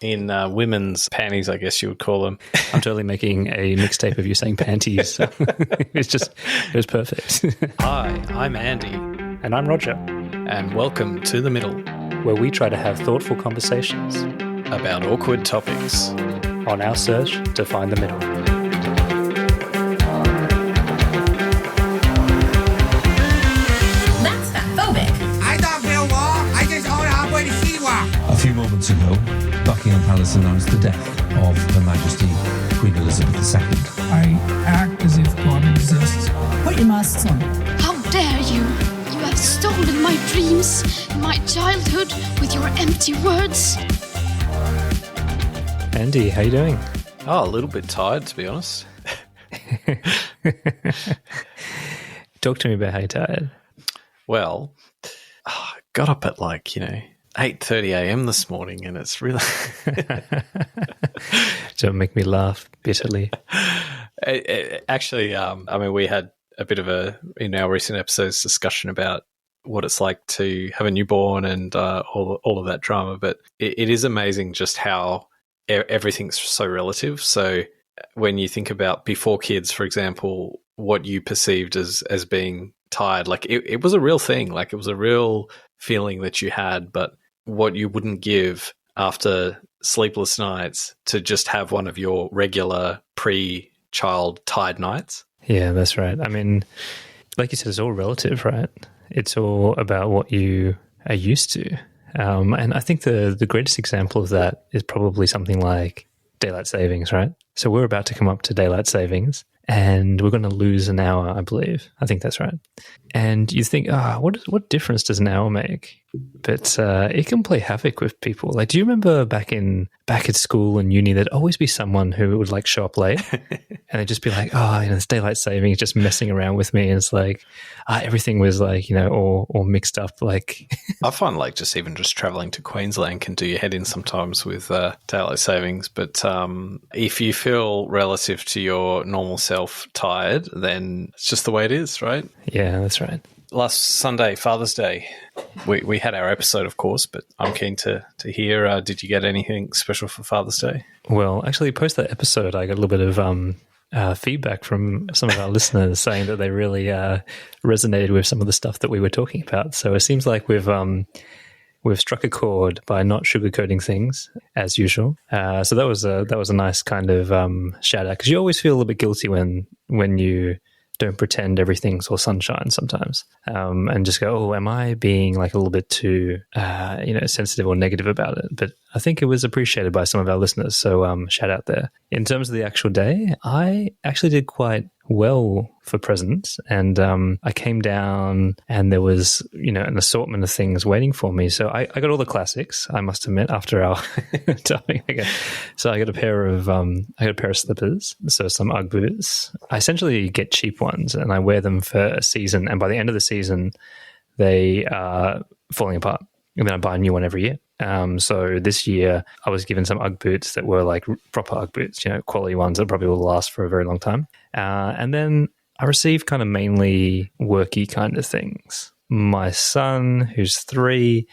in women's panties, I guess you would call them. I'm totally making a mixtape of you saying panties. It was perfect. Hi, I'm Andy. And I'm Roger. And welcome to The Middle, where we try to have thoughtful conversations about awkward topics on our search to find the middle. That's fatphobic. I don't feel war. I just own halfway to Siwa. A few moments ago, Buckingham Palace announced the death of Her Majesty Queen Elizabeth II. I act as if God exists. Put your masks on. How dare you! You have stolen my dreams, my childhood, with your empty words. Andy, how you doing? Oh, a little bit tired, to be honest. Talk to me about how you're tired. Well, I got up at 8:30 a.m. this morning, and it's really... Don't make me laugh bitterly. Actually, we had a bit of in our recent episodes, discussion about what it's like to have a newborn and all of that drama, but it is amazing just how everything's so relative. So when you think about before kids, for example, what you perceived as being tired, it was a real thing, it was a real feeling that you had, but what you wouldn't give after sleepless nights to just have one of your regular pre-child tired nights. Yeah, that's right. I mean, like you said, it's all relative, right? It's all about what you are used to. And I think the greatest example of that is probably something like daylight savings, right? So we're about to come up to daylight savings and we're going to lose an hour, I believe. I think that's right. And you think, what difference does an hour make? But it can play havoc with people. Do you remember back at school and uni, there'd always be someone who would show up late and they'd just be like, it's daylight savings, just messing around with me. And it's everything was all mixed up. I find just traveling to Queensland can do your head in sometimes with daylight savings. But if you feel relative to your normal self tired, then it's just the way it is, right? Yeah, that's right. Last Sunday, Father's Day, we had our episode, of course, but I'm keen to hear, did you get anything special for Father's Day? Well, actually, post that episode, I got a little bit of feedback from some of our listeners saying that they really resonated with some of the stuff that we were talking about. So it seems like we've struck a chord by not sugarcoating things as usual. So that was a nice kind of shout out, because you always feel a little bit guilty when you don't pretend everything's all sunshine sometimes, and just go, am I being a little bit too sensitive or negative about it? But I think it was appreciated by some of our listeners, so shout out there. In terms of the actual day, I actually did quite well for presents, and I came down and there was an assortment of things waiting for me. So I got all the classics, I must admit, after our time. So I got a pair of slippers, so some Ugg boots. I essentially get cheap ones and I wear them for a season, and by the end of the season they are falling apart, and then I buy a new one every year. So this year I was given some Ugg boots that were proper Ugg boots, quality ones that probably will last for a very long time. And then I received kind of mainly worky kind of things. My son, who's 3,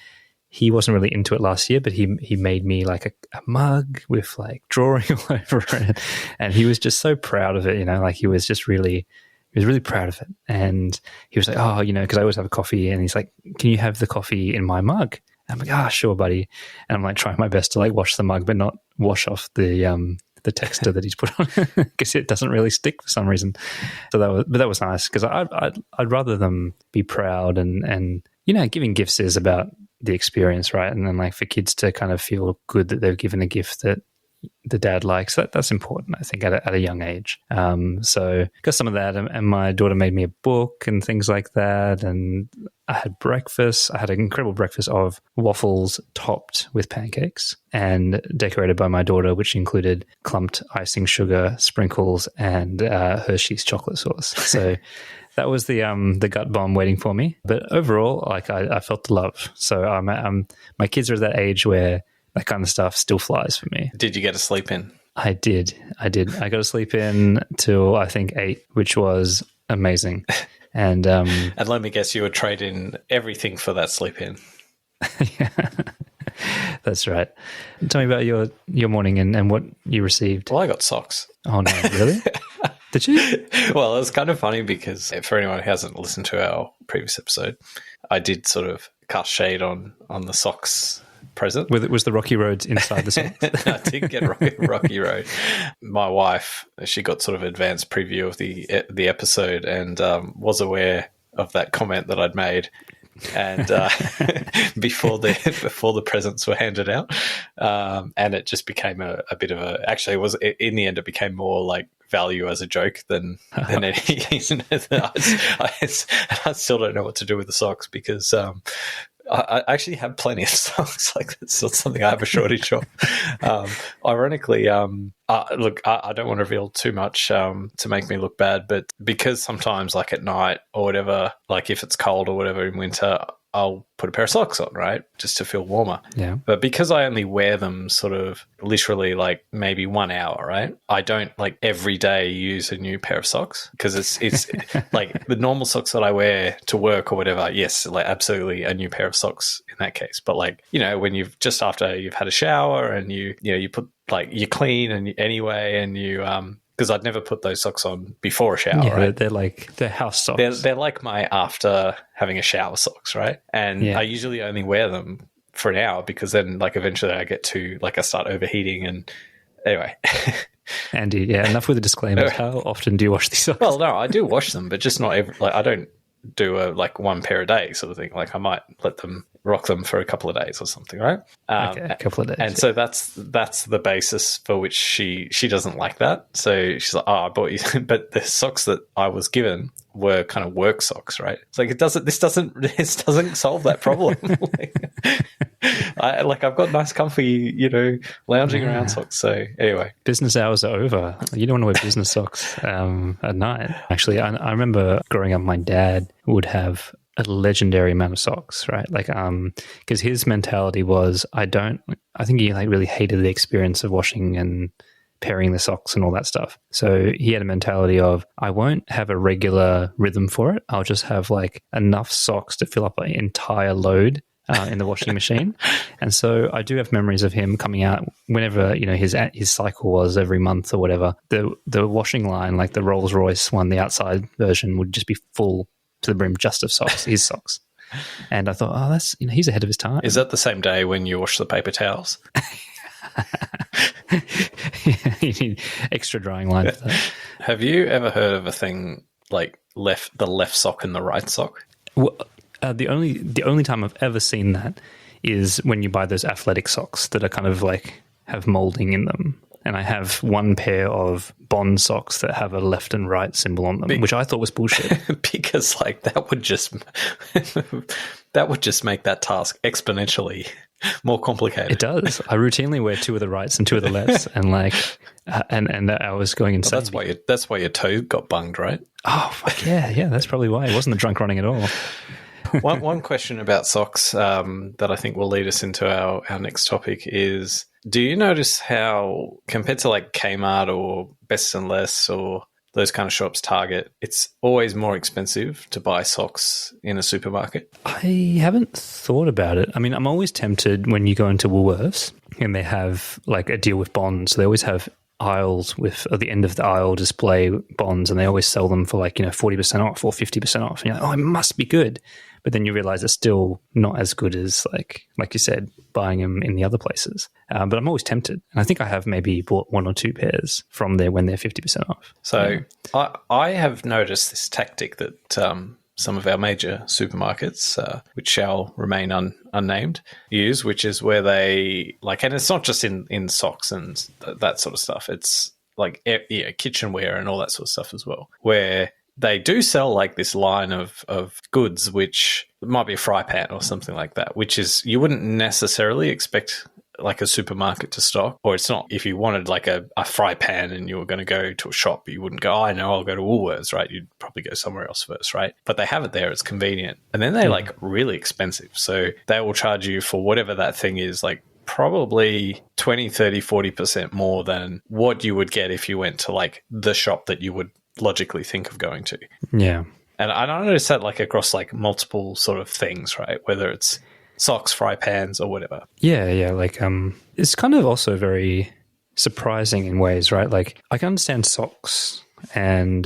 he wasn't really into it last year, but he made me a mug with drawing all over it. And he was just so proud of it, he was just really... He was really proud of it. And he was like, because I always have a coffee. And he's like, can you have the coffee in my mug? And I'm like, sure, buddy. And I'm trying my best to wash the mug, but not wash off the texture that he's put on, because it doesn't really stick for some reason. So that was nice, because I'd rather them be proud and giving gifts is about the experience, right? And then for kids to kind of feel good that they've given a gift that the dad likes, that's important, I think, at a young age. So got some of that, and my daughter made me a book and things like that, and I had breakfast. I had an incredible breakfast of waffles topped with pancakes and decorated by my daughter, which included clumped icing sugar, sprinkles, and Hershey's chocolate sauce. So that was the gut bomb waiting for me. But overall, I felt the love. So my kids are at that age where that kind of stuff still flies for me. Did you get to sleep in? I did. I got to sleep in till I think 8, which was amazing. And let me guess, you would trade in everything for that sleep in. Yeah. That's right. Tell me about your morning and what you received. Well, I got socks. Oh, no, really? Did you? Well, it's kind of funny because for anyone who hasn't listened to our previous episode, I did sort of cast shade on the socks present. Was the Rocky Roads inside the socks? I did get Rocky Road. My wife, she got sort of advanced preview of the episode and was aware of that comment that I'd made. And before the presents were handed out, and it just became a bit of a. Actually, it was in the end. It became more like value as a joke than anything. I still don't know what to do with the socks because I actually have plenty of socks. Like that's not something I have a shortage of. Ironically, look, I don't want to reveal too much to make me look bad, but because sometimes, like at night or whatever, like if it's cold or whatever in winter, I'll put a pair of socks on, right, just to feel warmer. Yeah. But because I only wear them sort of literally like maybe 1 hour, right, I don't like every day use a new pair of socks because it's like the normal socks that I wear to work or whatever. Yes, like absolutely a new pair of socks in that case. But like, you know, when you've just after you've had a shower and you put like you clean and anyway and you because I'd never put those socks on before a shower, right? They're house socks. They're like my after having a shower socks, right? And I usually only wear them for an hour because then like eventually I get to like I start overheating and anyway. Andy, enough with the disclaimers. How often do you wash these socks? Well, no, I do wash them, but just not every. Like I don't do a like one pair a day sort of thing. Like I might rock them for a couple of days or something, right? Okay, a couple of days. And so that's the basis for which she doesn't like that. So she's like, oh, I bought you, but the socks that I was given were kind of work socks, right? It's like this doesn't solve that problem. I've got nice, comfy, lounging around socks. So anyway, business hours are over. You don't want to wear business socks at night. Actually, I remember growing up, my dad would have a legendary amount of socks, right? Like, because his mentality was, I think he like really hated the experience of washing and pairing the socks and all that stuff. So he had a mentality of, I won't have a regular rhythm for it. I'll just have like enough socks to fill up an entire load in the washing machine. And so I do have memories of him coming out whenever, his cycle was every month or whatever. The washing line, like the Rolls Royce one, the outside version would just be full to the brim just of socks, his socks. And I thought, that's, he's ahead of his time. Is that the same day when you wash the paper towels? You need extra drying line for that. Have you ever heard of a thing like the left sock and the right sock? Well, the only time I've ever seen that is when you buy those athletic socks that are kind of like have molding in them. And I have one pair of Bond socks that have a left and right symbol on them, which I thought was bullshit. Because like that would just make that task exponentially more complicated. It does. I routinely wear 2 of the rights and 2 of the lefts, and like, and I was going insane. Well, that's why your toe got bunged, right? Oh fuck yeah, that's probably why. It wasn't the drunk running at all. One question about socks that I think will lead us into our next topic is, do you notice how compared to like Kmart or Best and Less or those kind of shops, Target, it's always more expensive to buy socks in a supermarket? I haven't thought about it. I mean, I'm always tempted when you go into Woolworths and they have like a deal with bonds. They always have aisles with at the end of the aisle display bonds, and they always sell them for like 40% off or 50% off. And you're like, oh, it must be good. But then you realize it's still not as good as like you said, buying them in the other places. But I'm always tempted, and I think I have maybe bought 1 or 2 pairs from there when they're 50% off. So I have noticed this tactic that some of our major supermarkets, which shall remain unnamed, use, which is where they like, and it's not just in socks and that sort of stuff. It's like kitchenware and all that sort of stuff as well, where they do sell like this line of goods, which might be a fry pan or something like that, which is you wouldn't necessarily expect like a supermarket to stock, or it's not. If you wanted like a fry pan and you were going to go to a shop, you wouldn't go, I know, I'll go to Woolworths, right? You'd probably go somewhere else first, right? But they have it there. It's convenient. And then they're like really expensive. So they will charge you for whatever that thing is, like probably 20, 30, 40% more than what you would get if you went to like the shop that you would logically think of going to. Yeah. And I noticed that like across like multiple sort of things, right? Whether it's socks, fry pans, or whatever. Yeah. Like, it's kind of also very surprising in ways, right? Like, I can understand socks and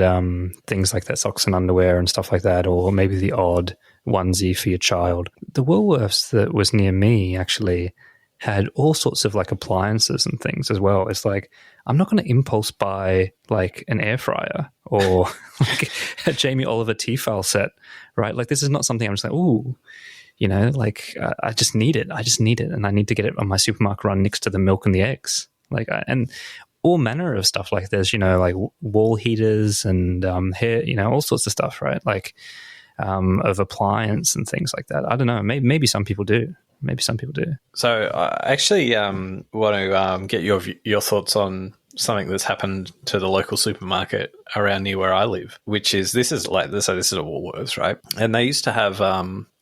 things like that, socks and underwear and stuff like that, or maybe the odd onesie for your child. The Woolworths that was near me actually had all sorts of like appliances and things as well. It's like, I'm not going to impulse buy like an air fryer or like a Jamie Oliver Tefal set, right? Like, this is not something I'm just like, ooh, you know, like I just need it. And I need to get it on my supermarket run next to the milk and the eggs. Like, and all manner of stuff like there's, you know, like wall heaters and hair, you know, all sorts of stuff, right? Like of appliance and things like that. I don't know. Maybe some people do. So I actually want to get your thoughts on something that's happened to the local supermarket around near where I live, which is this is a Woolworths, right? And they used to have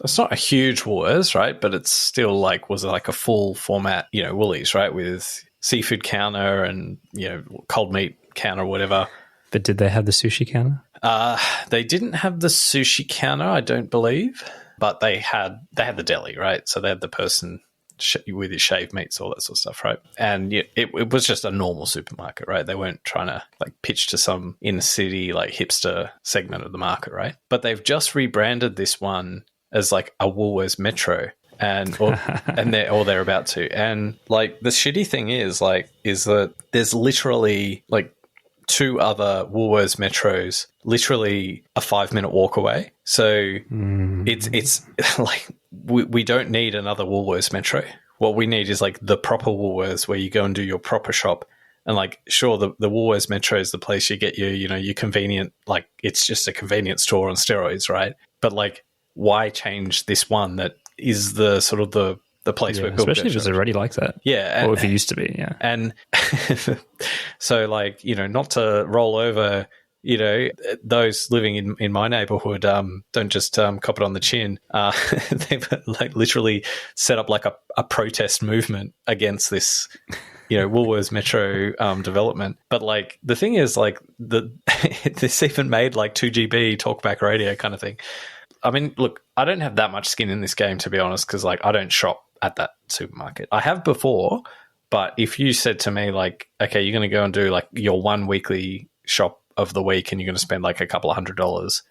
it's not a huge Woolworths, right? But it's still was like a full format, you know, Woolies, right? With seafood counter and, you know, cold meat counter or whatever. But did they have the sushi counter? They didn't have the sushi counter, I don't believe, but they had the deli, right? So they had the person with his shaved meats, all that sort of stuff, right? And it was just a normal supermarket, right? They weren't trying to like pitch to some inner city like hipster segment of the market, right? But they've just rebranded this one as like a Woolworths Metro. They're about to. And like the shitty thing is that there's literally like 2 other Woolworths Metros literally a 5-minute walk away. So it's like we don't need another Woolworths Metro. What we need is like the proper Woolworths where you go and do your proper shop. And like, sure, the Woolworths Metro is the place you get your convenient, like it's just a convenience store on steroids, right? But like, why change this one that is the sort of the place where people especially if it's already like that. Yeah. Or if it used to be, yeah. And so like, you know, not to roll over, you know, those living in my neighborhood don't just cop it on the chin. They've like literally set up like a protest movement against this, you know, Woolworths Metro development. But like the thing is like this even made like 2GB talkback radio kind of thing. I mean, look, I don't have that much skin in this game, to be honest, because like I don't shop at that supermarket. I have before, but if you said to me like, okay, you're going to go and do like your one weekly shop of the week and you're going to spend like a couple of $100s,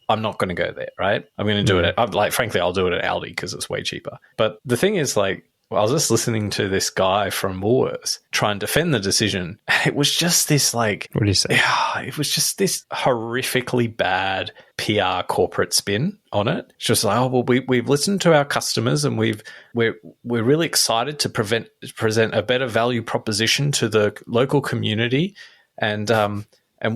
I'm not going to go there, right? I'm going to do it at, frankly, I'll do it at Aldi because it's way cheaper. But the thing is like, I was just listening to this guy from Woolworths try and defend the decision. And it was just this like... What do you say? Yeah, it was just this horrifically bad PR corporate spin on it. It's just like, oh, well, we've listened to our customers and we're really excited to present a better value proposition to the local community. And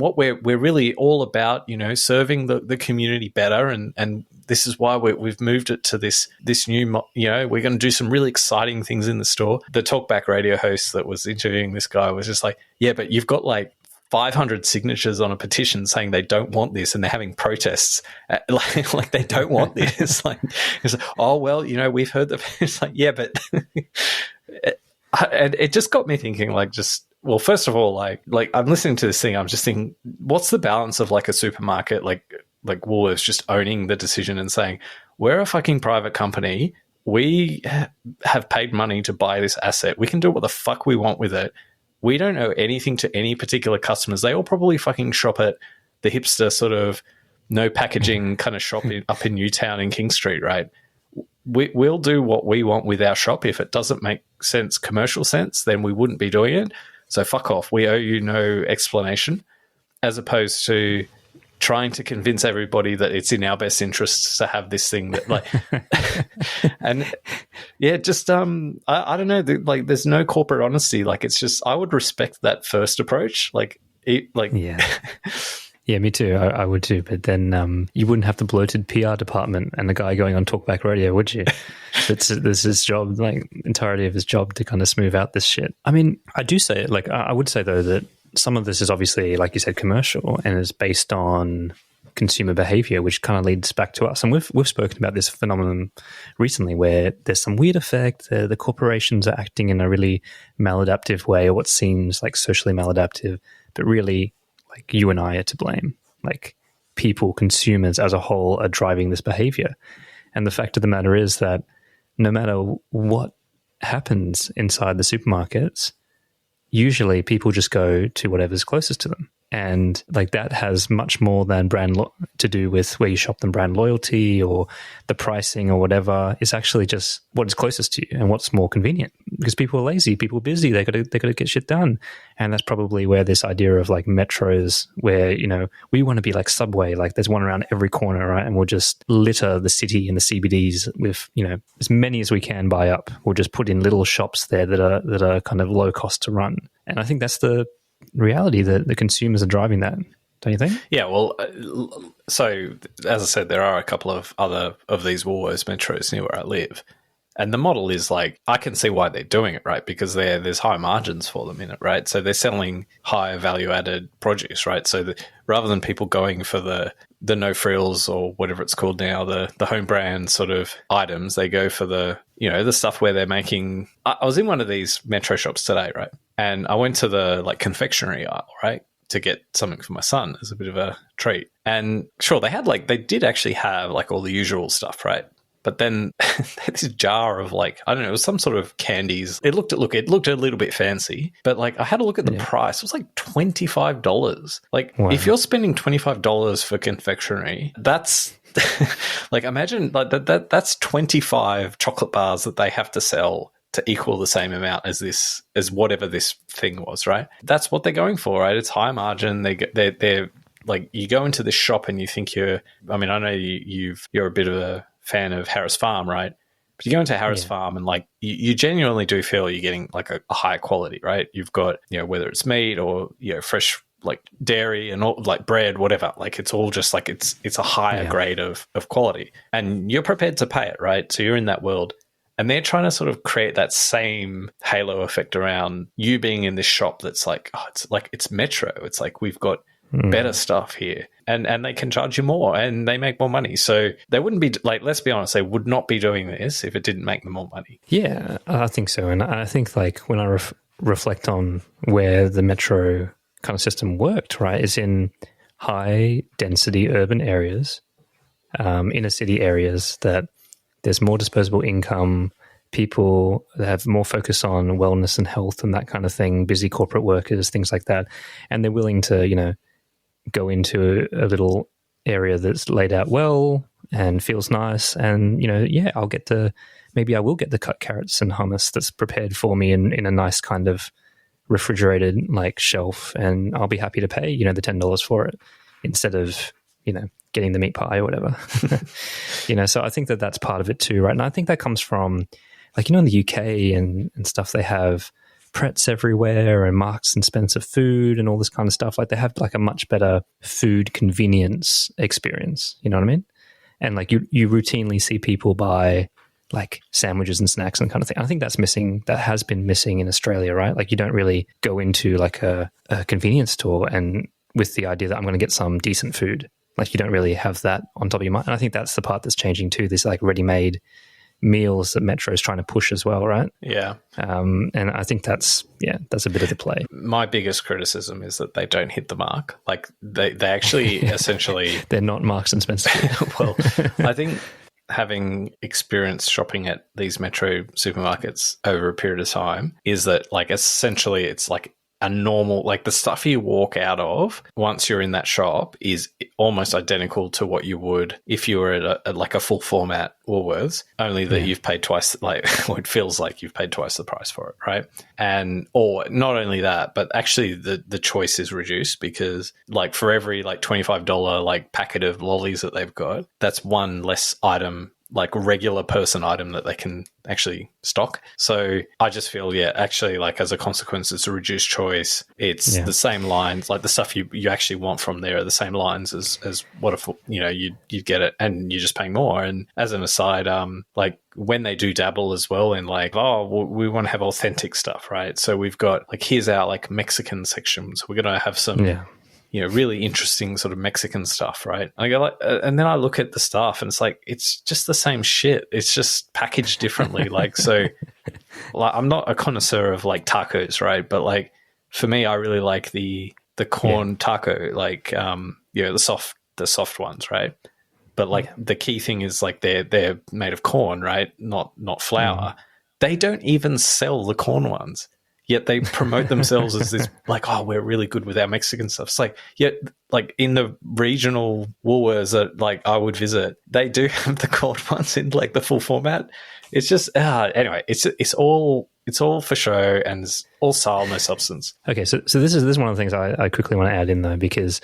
what we're really all about, you know, serving the community better. And this is why we've moved it to this new, you know, we're going to do some really exciting things in the store. The talkback radio host that was interviewing this guy was just like, yeah, but you've got like 500 signatures on a petition saying they don't want this and they're having protests. Like they don't want this. It's like, oh, well, you know, we've heard that. It's like, yeah, but and it just got me thinking like just, well, first of all, like I'm listening to this thing, I'm just thinking, what's the balance of like a supermarket like Woolworths just owning the decision and saying, we're a fucking private company, we have paid money to buy this asset, we can do what the fuck we want with it, we don't owe anything to any particular customers, they all probably fucking shop at the hipster sort of no packaging kind of shop up in Newtown in King Street, right? We'll do what we want with our shop. If it doesn't make sense, commercial sense, then we wouldn't be doing it. So fuck off. We owe you no explanation, as opposed to trying to convince everybody that it's in our best interests to have this thing that like, and yeah, just, I don't know, like there's no corporate honesty. Like it's just, I would respect that first approach. Yeah. Yeah, me too. I would too. But then you wouldn't have the bloated PR department and the guy going on talkback radio, would you? That's his job, like entirety of his job to kind of smooth out this shit. I mean, I do say, like, I would say though that some of this is obviously, like you said, commercial and is based on consumer behavior, which kind of leads back to us. And we've spoken about this phenomenon recently where there's some weird effect. The corporations are acting in a really maladaptive way, or what seems like socially maladaptive, but really, like you and I are to blame. Like people, consumers as a whole are driving this behavior. And the fact of the matter is that no matter what happens inside the supermarkets, usually people just go to whatever's closest to them. And like that has much more than to do with where you shop than brand loyalty or the pricing or whatever. It's actually just what is closest to you and what's more convenient, because people are lazy, people are busy, they got to get shit done. And that's probably where this idea of like metros, where, you know, we want to be like Subway, like there's one around every corner, right? And we'll just litter the city and the CBDs with, you know, as many as we can buy up. We'll just put in little shops there that are kind of low cost to run. And I think that's the reality that the consumers are driving that, don't you think? Yeah, well, so as I said, there are a couple of other of these Woolworths metros near where I live, and the model is like, I can see why they're doing it, right? Because there's high margins for them in it, right? So they're selling higher value added produce, right? So rather than people going for the no frills or whatever it's called now, the home brand sort of items, they go for the, you know, the stuff where they're making. I was in one of these metro shops today, right? And I went to the like confectionery aisle, right, to get something for my son as a bit of a treat. And sure, they did actually have like all the usual stuff, right? But then they had this jar of like, I don't know, it was some sort of candies. It looked a little bit fancy, but like I had a look at the price. It was like $25. Like if you're spending $25 for confectionery, that's like, imagine like that's 25 chocolate bars that they have to sell to equal the same amount as whatever this thing was, right? That's what they're going for, right? It's high margin. They're like, you go into this shop and you think I know you're a bit of a fan of Harris Farm, right? But you go into Harris Farm and like you genuinely do feel you're getting like a high quality, right? You've got, you know, whether it's meat or, you know, fresh like dairy and all, like bread, whatever, like it's all just like it's a higher grade of quality, and you're prepared to pay it, right? So you're in that world. And they're trying to sort of create that same halo effect around you being in this shop that's like, oh, it's Metro. It's like we've got better stuff here. And they can charge you more and they make more money. So they wouldn't be, like, let's be honest, they would not be doing this if it didn't make them more money. Yeah, I think so. And I think like when I reflect on where the Metro kind of system worked, right, is in high density urban areas, inner city areas that there's more disposable income, people that have more focus on wellness and health and that kind of thing, busy corporate workers, things like that. And they're willing to, you know, go into a little area that's laid out well and feels nice. And, you know, yeah, maybe I will get the cut carrots and hummus that's prepared for me in a nice kind of refrigerated like shelf. And I'll be happy to pay, you know, the $10 for it instead of, you know, getting the meat pie or whatever. You know, so I think that's part of it too, right? And I think that comes from, like, you know, in the UK and stuff, they have Pretz everywhere and Marks and Spencer food and all this kind of stuff. Like they have like a much better food convenience experience, you know what I mean? And like you routinely see people buy like sandwiches and snacks and kind of thing. I think that's missing, that has been missing in Australia, right? Like you don't really go into like a convenience store and with the idea that I'm going to get some decent food. Like you don't really have that on top of your mind. And I think that's the part that's changing too, this like ready-made meals that Metro is trying to push as well, right? Yeah. And I think that's a bit of the play. My biggest criticism is that they don't hit the mark. Like they actually essentially... They're not Marks and Spencer. Well, I think having experienced shopping at these Metro supermarkets over a period of time is that like essentially it's like a normal, like the stuff you walk out of once you're in that shop is almost identical to what you would if you were at like a full format Woolworths, only that you've paid twice, like or it feels like you've paid twice the price for it, right? And or not only that, but actually the choice is reduced because like for every like $25 like packet of lollies that they've got, that's one less item, like regular person item that they can actually stock. So I just feel, actually like as a consequence, it's a reduced choice. It's the same lines, like the stuff you actually want from there are the same lines as what if, you know, you get it and you're just paying more. And as an aside, like when they do dabble as well in like, we want to have authentic stuff, right? So we've got like, here's our like Mexican section. So we're going to have some you know, really interesting sort of Mexican stuff, right? And I go like, and then I look at the stuff and it's like, it's just the same shit. It's just packaged differently. Like, so like, I'm not a connoisseur of like tacos, right? But like for me, I really like the corn taco, like, you know, the soft ones, right? but like the key thing is like they're made of corn, right? Not flour. They don't even sell the corn ones. Yet they promote themselves as this, like, oh, we're really good with our Mexican stuff. It's like, yet, like, in the regional Woolworths that, like, I would visit, they do have the corn ones in, like, the full format. It's just, anyway, it's all for show and it's all style, no substance. Okay, so this is one of the things I quickly want to add in, though, because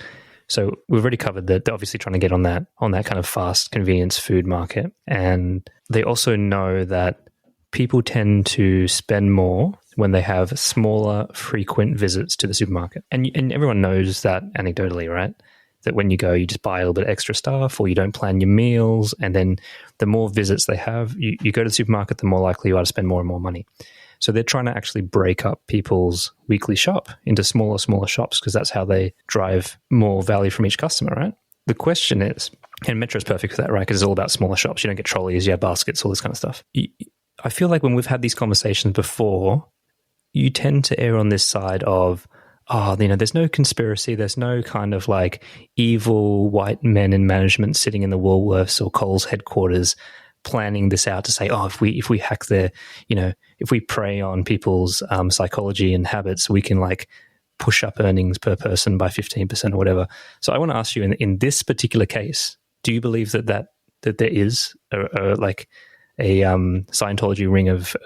so we've already covered that they're obviously trying to get on that kind of fast convenience food market. And they also know that people tend to spend more when they have smaller, frequent visits to the supermarket. And everyone knows that anecdotally, right? That when you go, you just buy a little bit extra stuff or you don't plan your meals. And then the more visits they have, you go to the supermarket, the more likely you are to spend more and more money. So they're trying to actually break up people's weekly shop into smaller shops because that's how they drive more value from each customer, right? The question is, and Metro's perfect for that, right? Because it's all about smaller shops. You don't get trolleys, you have baskets, all this kind of stuff. I feel like when we've had these conversations before, you tend to err on this side of, there's no conspiracy, there's no kind of like evil white men in management sitting in the Woolworths or Coles headquarters planning this out to say, if we hack if we prey on people's psychology and habits, we can like push up earnings per person by 15% or whatever. So I want to ask you, in this particular case, do you believe that there is a Scientology ring of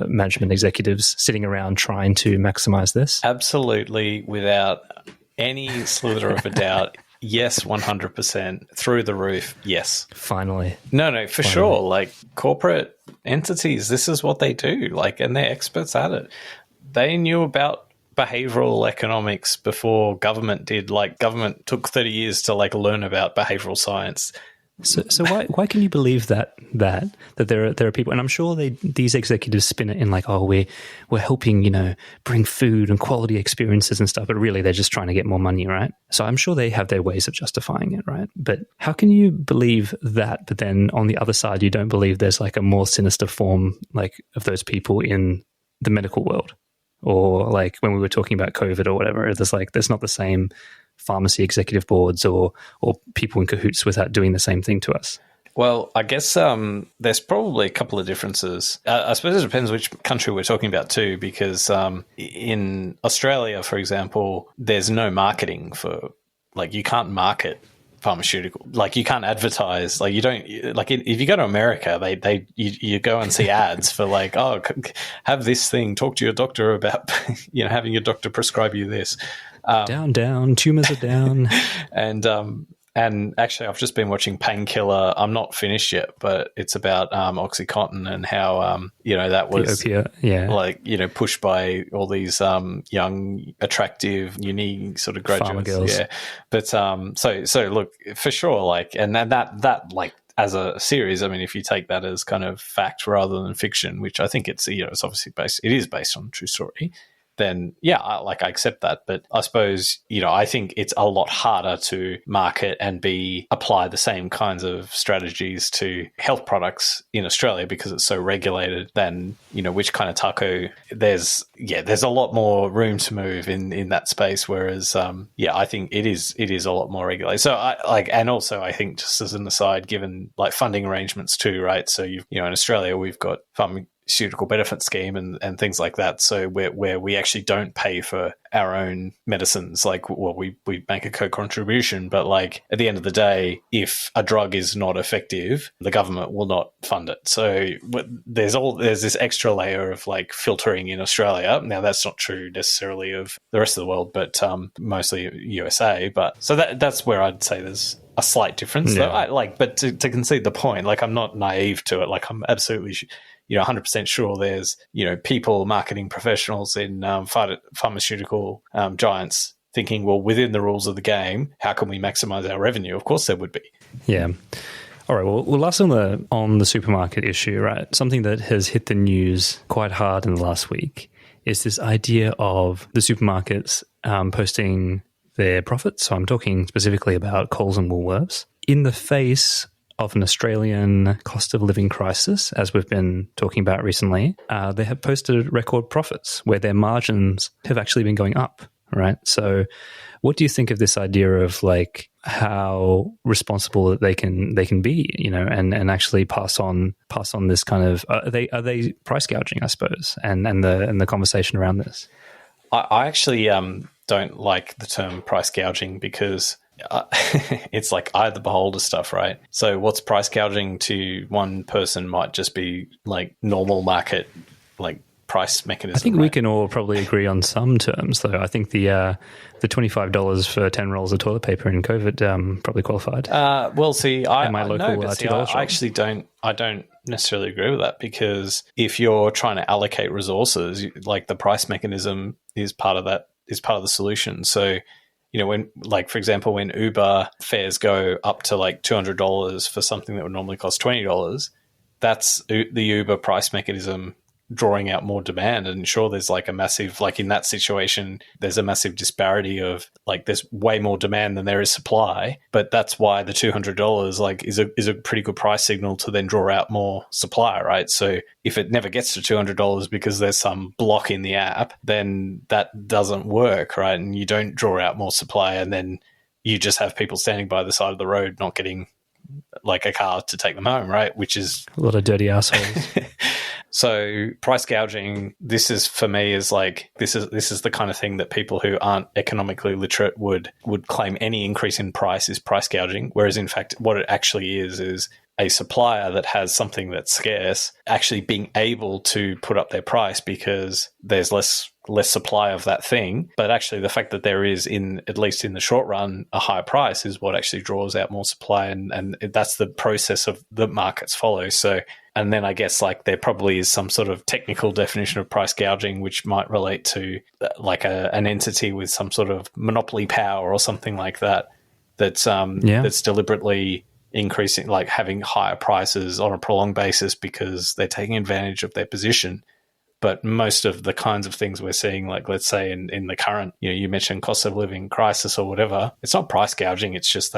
management executives sitting around trying to maximize this? Absolutely, without any slither of a doubt. Yes, 100%. Through the roof, yes. Finally. No, for sure. Like, corporate entities, this is what they do, like, and they're experts at it. They knew about behavioral economics before government did. Like, government took 30 years to, like, learn about behavioral science. So why can you believe that there are people, and I'm sure these executives spin it in like, we're helping bring food and quality experiences and stuff, but really they're just trying to get more money, right? So I'm sure they have their ways of justifying it, right? But how can you believe that, but then on the other side you don't believe there's like a more sinister form like of those people in the medical world, or like when we were talking about COVID or whatever? There's not the same pharmacy executive boards or people in cahoots with that doing the same thing to us? Well, I guess there's probably a couple of differences. I suppose it depends which country we're talking about too, because in Australia, for example, there's no marketing for, like, you can't market pharmaceutical, like you can't advertise, like you don't, like if you go to America, you go and see ads for like, have this thing, talk to your doctor about having your doctor prescribe you this. Down, tumors are down. And actually, I've just been watching Painkiller. I'm not finished yet, but it's about OxyContin and how that was the opiate, pushed by all these young, attractive, uni sort of graduates. Farmer girls. Yeah, but so look, for sure, like, and that like, as a series, I mean, if you take that as kind of fact rather than fiction, which I think it's it's obviously it is based on a true story, then I accept that. But I suppose, I think it's a lot harder to market and apply the same kinds of strategies to health products in Australia because it's so regulated than, which kind of taco. There's a lot more room to move in that space. Whereas, I think it is a lot more regulated. So and also I think, just as an aside, given like funding arrangements too, right? So in Australia, we've got pharmaceutical benefit scheme and things like that. So where we actually don't pay for our own medicines, like, well, we make a co-contribution, but like at the end of the day, if a drug is not effective, the government will not fund it. So there's this extra layer of like filtering in Australia. Now that's not true necessarily of the rest of the world, but mostly USA. But so that's where I'd say there's a slight difference. Yeah. Though, but to concede the point, like, I'm not naive to it. Like, I'm absolutely 100% sure there's, people, marketing professionals in pharmaceutical giants thinking, well, within the rules of the game, how can we maximize our revenue? Of course there would be. Yeah. All right. Well, last on the supermarket issue, right? Something that has hit the news quite hard in the last week is this idea of the supermarkets posting their profits. So I'm talking specifically about Coles and Woolworths in the face of an Australian cost of living crisis, as we've been talking about recently. They have posted record profits where their margins have actually been going up, right? So what do you think of this idea of like how responsible that they can be, you know, and actually pass on this kind of are they price gouging, I suppose, and the conversation around this? I actually don't like the term price gouging because it's like eye of the beholder stuff, right? So what's price gouging to one person might just be like normal market, like price mechanism. I think we can all probably agree on some terms, though. I think the $25 for 10 rolls of toilet paper in COVID probably qualified. Well, see, I actually don't necessarily agree with that, because if you're trying to allocate resources, like the price mechanism is part of that, is part of the solution. So, you know, when, like, for example, when Uber fares go up to like $200 for something that would normally cost $20, that's the Uber price mechanism drawing out more demand. And sure, there's like a massive, like in that situation, there's a massive disparity of like there's way more demand than there is supply, but that's why the $200 like is a pretty good price signal to then draw out more supply, right? So if it never gets to $200 because there's some block in the app, then that doesn't work, right? And you don't draw out more supply, and then you just have people standing by the side of the road not getting like a car to take them home, right? Which is a lot of dirty assholes. So price gouging, this is for me is like this is the kind of thing that people who aren't economically literate would claim any increase in price is price gouging, whereas in fact what it actually is a supplier that has something that's scarce actually being able to put up their price because there's less supply of that thing. But actually the fact that there is, at least in the short run, a higher price is what actually draws out more supply, and that's the process of the markets follow. So, and then I guess like there probably is some sort of technical definition of price gouging which might relate to like an entity with some sort of monopoly power or something like that that's deliberately increasing, like having higher prices on a prolonged basis because they're taking advantage of their position. But most of the kinds of things we're seeing, like let's say in the current, you know, you mentioned cost of living crisis or whatever, it's not price gouging. It's just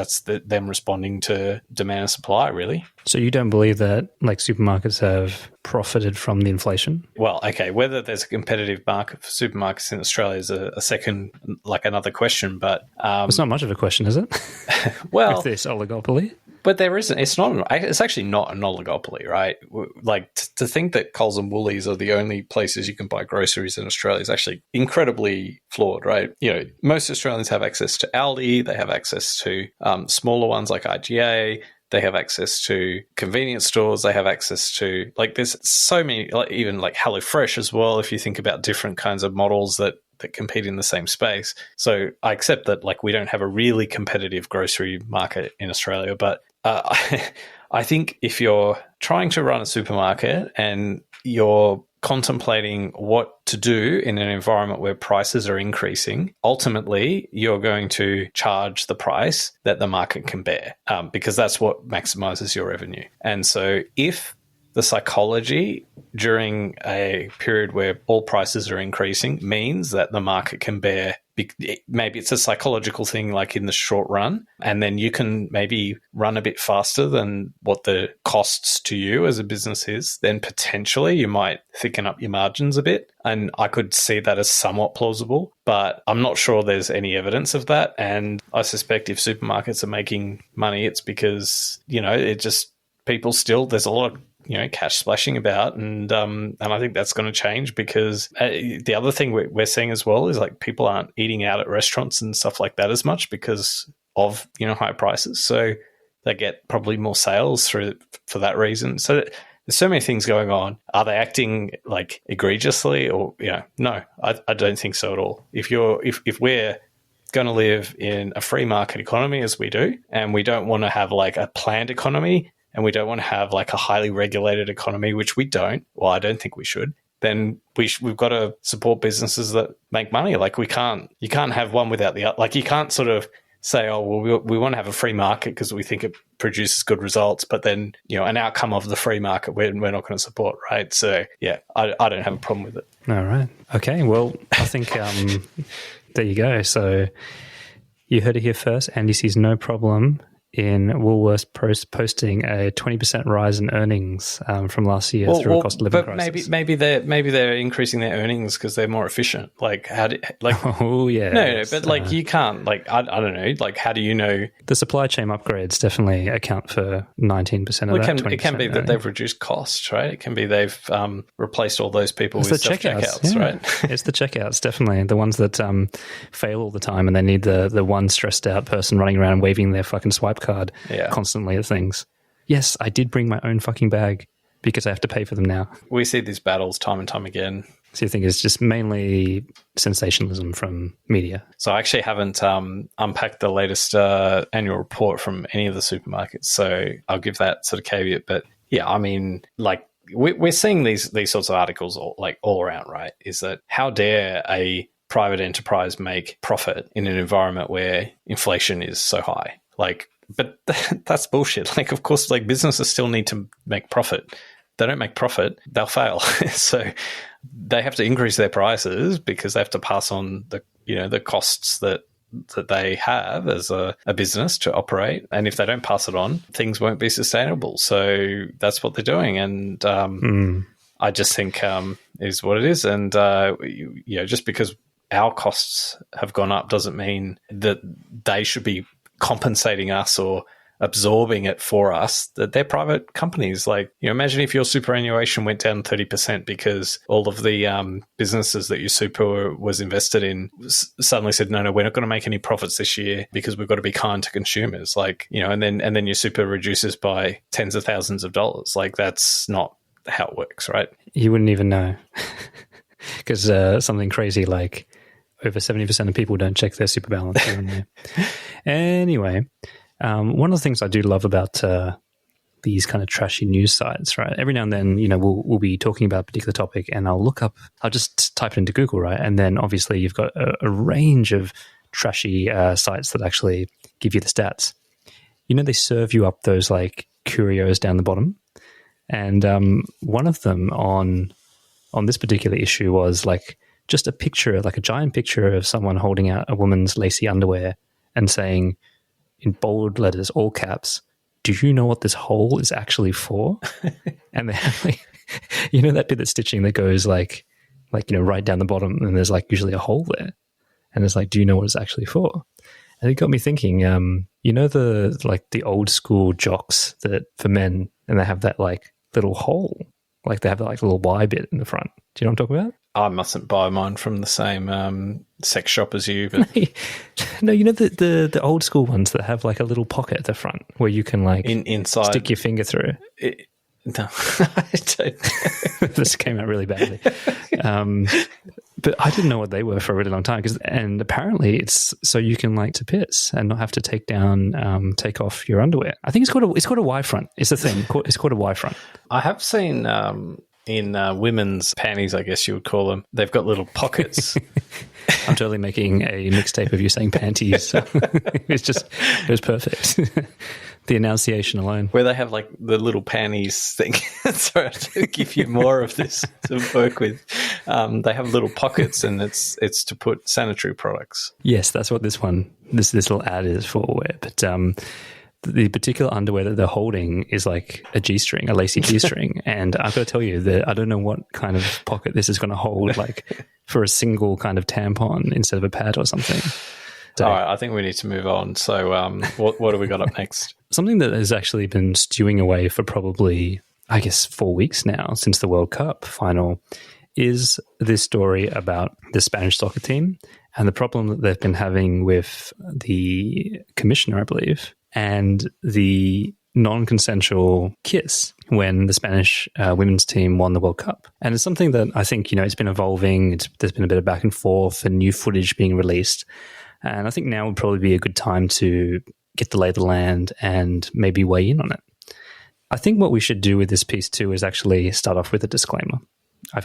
them responding to demand and supply, really. So you don't believe that like supermarkets have profited from the inflation? Well, okay, whether there's a competitive market for supermarkets in Australia is a second, like another question. But it's not much of a question, is it? Well, with this oligopoly. But there isn't. It's actually not an oligopoly, right? Like to think that Coles and Woolies are the only places you can buy groceries in Australia is actually incredibly flawed, right? You know, most Australians have access to Aldi. They have access to smaller ones like IGA. They have access to convenience stores. They have access to, like, there's so many, like, even like HelloFresh as well, if you think about different kinds of models that compete in the same space. So I accept that, like, we don't have a really competitive grocery market in Australia, but I think if you're trying to run a supermarket and you're contemplating what to do in an environment where prices are increasing, ultimately you're going to charge the price that the market can bear, because that's what maximizes your revenue. And so if the psychology during a period where all prices are increasing means that the market can bear, maybe it's a psychological thing like in the short run, and then you can maybe run a bit faster than what the costs to you as a business is, then potentially you might thicken up your margins a bit. And I could see that as somewhat plausible, but I'm not sure there's any evidence of that. And I suspect if supermarkets are making money, it's because, you know, it just, people still, there's a lot of, you know, cash splashing about, and I think that's going to change because the other thing we're seeing as well is like people aren't eating out at restaurants and stuff like that as much because of, you know, high prices. So they get probably more sales for that reason. So there's so many things going on. Are they acting like egregiously or, you know, no, I don't think so at all. If we're going to live in a free market economy as we do, and we don't want to have like a planned economy, and we don't want to have like a highly regulated economy, which we don't, well, I don't think we should, then we've got to support businesses that make money. Like you can't have one without the other. Like you can't sort of say, oh, well, we want to have a free market because we think it produces good results, but then, you know, an outcome of the free market we're not going to support, right? So, yeah, I don't have a problem with it. All right. Okay, well, I think there you go. So you heard it here first. Andy sees no problem in Woolworths posting a 20% rise in earnings from last year through a cost of living crisis. Maybe they're increasing their earnings because they're more efficient. Like oh yeah, no, but like you can't I don't know. Like how do you know the supply chain upgrades definitely account for 19% of that? It can be that they've reduced costs, right? It can be they've replaced all those people with self-checkouts, right? It's the checkouts, definitely. The ones that fail all the time and they need the one stressed out person running around waving their fucking swipe card constantly at things. Yes, I did bring my own fucking bag because I have to pay for them now. We see these battles time and time again. So you think it's just mainly sensationalism from media? So I actually haven't unpacked the latest annual report from any of the supermarkets, so I'll give that sort of caveat. But yeah, I mean, like we're seeing these sorts of articles all around, right? Is that how dare a private enterprise make profit in an environment where inflation is so high? Like, but that's bullshit. Like, of course, like businesses still need to make profit. They don't make profit, they'll fail. So they have to increase their prices because they have to pass on the costs that they have as a business to operate. And if they don't pass it on, things won't be sustainable. So that's what they're doing. And I just think is what it is. And just because our costs have gone up doesn't mean that they should be compensating us or absorbing it for us. That they're private companies. Like, imagine if your superannuation went down 30% because all of the businesses that your super was invested in suddenly said, no, we're not going to make any profits this year because we've got to be kind to consumers. Like, and then your super reduces by tens of thousands of dollars. Like, that's not how it works, right? You wouldn't even know because something crazy like over 70% of people don't check their super balance. Anyway, one of the things I do love about these kind of trashy news sites, right? Every now and then, we'll be talking about a particular topic and I'll just type it into Google, right? And then obviously you've got a range of trashy sites that actually give you the stats. They serve you up those like curios down the bottom. And one of them on this particular issue was like just a picture, like a giant picture of someone holding out a woman's lacy underwear and saying in bold letters, all caps, "Do you know what this hole is actually for?" And they have like, that bit of stitching that goes like right down the bottom, and there's like usually a hole there, and it's like, do you know what it's actually for? And it got me thinking, the old school jocks that for men, and they have that like little hole, like they have that like little Y bit in the front. Do you know what I'm talking about? I mustn't buy mine from the same sex shop as you. But no, the old school ones that have like a little pocket at the front where you can like inside stick your finger through. No, I don't. This came out really badly. But I didn't know what they were for a really long time. And apparently it's so you can like to piss and not have to take off your underwear. I think it's called a Y front. It's the thing. It's called a Y front. I have seen in women's panties, I guess you would call them, they've got little pockets. I'm totally making a mixtape of you saying panties. So it was perfect. The enunciation alone. Where they have like the little panties thing. Sorry, to give you more of this to work with. They have little pockets and it's to put sanitary products. Yes, that's what this little ad is for. But the particular underwear that they're holding is like a G-string, a lacy G-string. And I've got to tell you that I don't know what kind of pocket this is going to hold, like for a single kind of tampon instead of a pad or something. So, all right, I think we need to move on. So what have we got up next? Something that has actually been stewing away for probably, I guess, 4 weeks now since the World Cup final is this story about the Spanish soccer team and the problem that they've been having with the commissioner, I believe, and the non-consensual kiss when the Spanish women's team won the World Cup. And it's something that I think, it's been evolving. There's been a bit of back and forth and new footage being released. And I think now would probably be a good time to get the lay of the land and maybe weigh in on it. I think what we should do with this piece too is actually start off with a disclaimer. I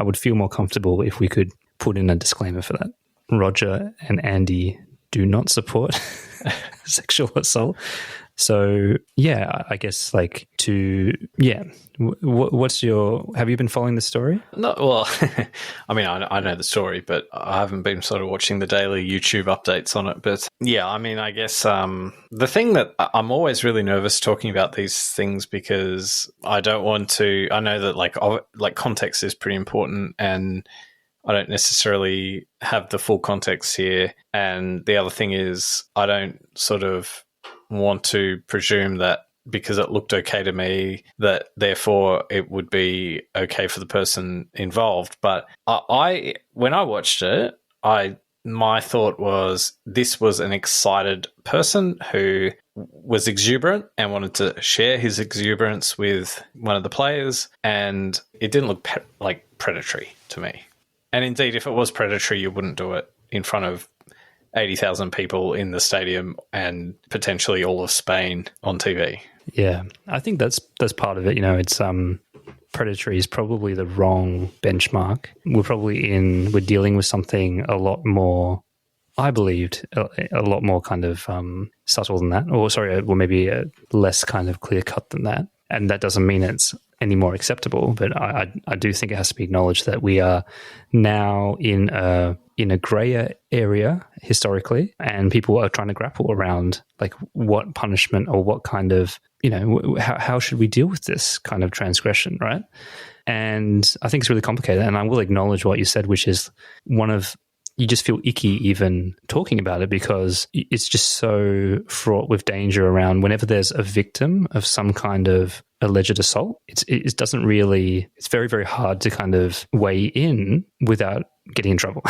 would feel more comfortable if we could put in a disclaimer for that. Roger and Andy do not support sexual assault So yeah, I guess like what's your? Have you been following the story? No, well, I mean, I know the story, but I haven't been sort of watching the daily YouTube updates on it. But yeah, I mean, I guess the thing that I'm always really nervous talking about these things because I don't want to. I know that like context is pretty important, and I don't necessarily have the full context here. And the other thing is, I don't sort of want to presume that because it looked okay to me, that therefore it would be okay for the person involved. But I when I watched it, my thought was this was an excited person who was exuberant and wanted to share his exuberance with one of the players, and it didn't look like predatory to me. And indeed, if it was predatory, you wouldn't do it in front of 80,000 people in the stadium and potentially all of Spain on TV. Yeah, I think that's part of it. You know, it's predatory is probably the wrong benchmark. We're dealing with something a lot more, I believed, a lot more kind of subtle than that, or maybe less kind of clear cut than that. And that doesn't mean it's any more acceptable, but I do think it has to be acknowledged that we are now in a grayer area historically, and people are trying to grapple around like what punishment or what kind of, you know, how should we deal with this kind of transgression, right? And I think it's really complicated, and I will acknowledge what you said, which is you just feel icky even talking about it because it's just so fraught with danger around whenever there's a victim of some kind of alleged assault. It doesn't really, it's very, very hard to kind of weigh in without getting in trouble,